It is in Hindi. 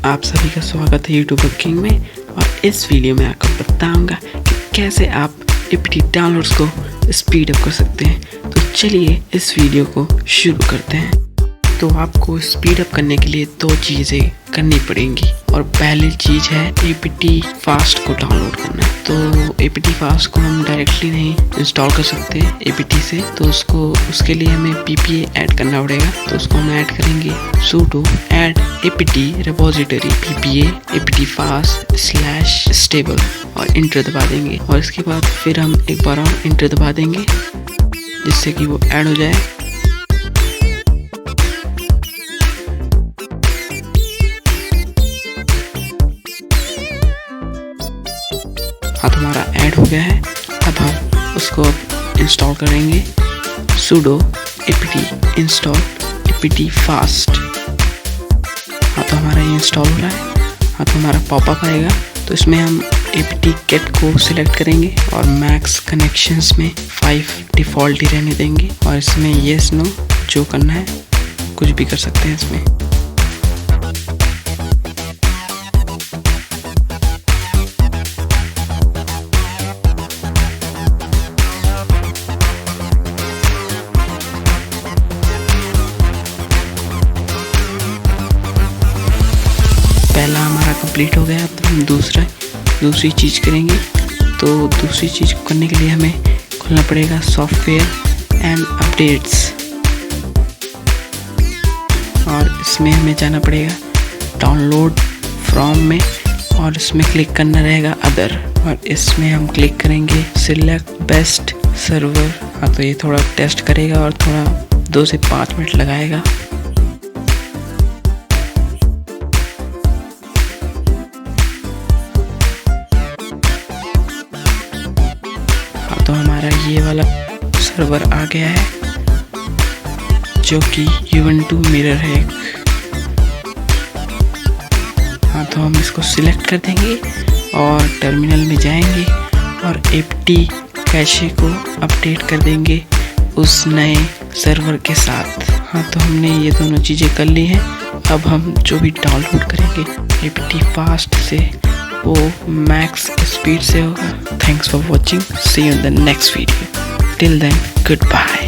आप सभी का स्वागत है यूट्यूब किंग में। और इस वीडियो में आपको बताऊंगा कि कैसे आप एपीटी डाउनलोड्स को स्पीड अप कर सकते हैं। तो चलिए इस वीडियो को शुरू करते हैं। तो आपको स्पीड अप करने के लिए दो चीज़ें करनी पड़ेंगी और पहली चीज़ है एपीटी फास्ट को डाउनलोड करना। तो एपीटी फास्ट को हम डायरेक्टली नहीं इंस्टॉल कर सकते एपीटी से, तो उसके लिए हमें पीपीए ऐड करना पड़ेगा। तो उसको हम ऐड करेंगे sudo add apt repository ppa apt fast / stable और इंटर दबा देंगे। और इसके बाद फिर हम एक बार और इंटर दबा देंगे जिससे कि वो ऐड हो जाए। हाँ, तो हमारा ऐड हो गया है। अब हम उसको इंस्टॉल करेंगे sudo apt install apt fast। हाँ, तो हमारा ये इंस्टॉल हो रहा है। हाँ, तो हमारा पॉपअप आएगा। तो इसमें हम apt get को सिलेक्ट करेंगे और मैक्स कनेक्शंस में 5 डिफ़ॉल्ट ही रहने देंगे। और इसमें येस नो जो करना है कुछ भी कर सकते हैं इसमें। पहला हमारा कंप्लीट हो गया। अब हम दूसरी चीज़ करेंगे। तो दूसरी चीज़ को करने के लिए हमें खोलना पड़ेगा सॉफ्टवेयर एंड अपडेट्स और इसमें हमें जाना पड़ेगा डाउनलोड फ्रॉम में और इसमें क्लिक करना रहेगा अदर और इसमें हम क्लिक करेंगे सिलेक्ट बेस्ट सर्वर। हाँ, तो ये थोड़ा टेस्ट करेगा और थोड़ा 2 से 5 मिनट लगाएगा। तो हमारा ये वाला सर्वर आ गया है जो कि ubuntu मिरर है। हाँ, तो हम इसको सिलेक्ट कर देंगे और टर्मिनल में जाएंगे और एपटी कैशे को अपडेट कर देंगे उस नए सर्वर के साथ। हाँ, तो हमने ये दोनों चीज़ें कर ली हैं। अब हम जो भी डाउनलोड करेंगे एपटी फास्ट से वो मैक्स स्पीड से होगा। Thanks for watching, see you in the next video. Till then good bye.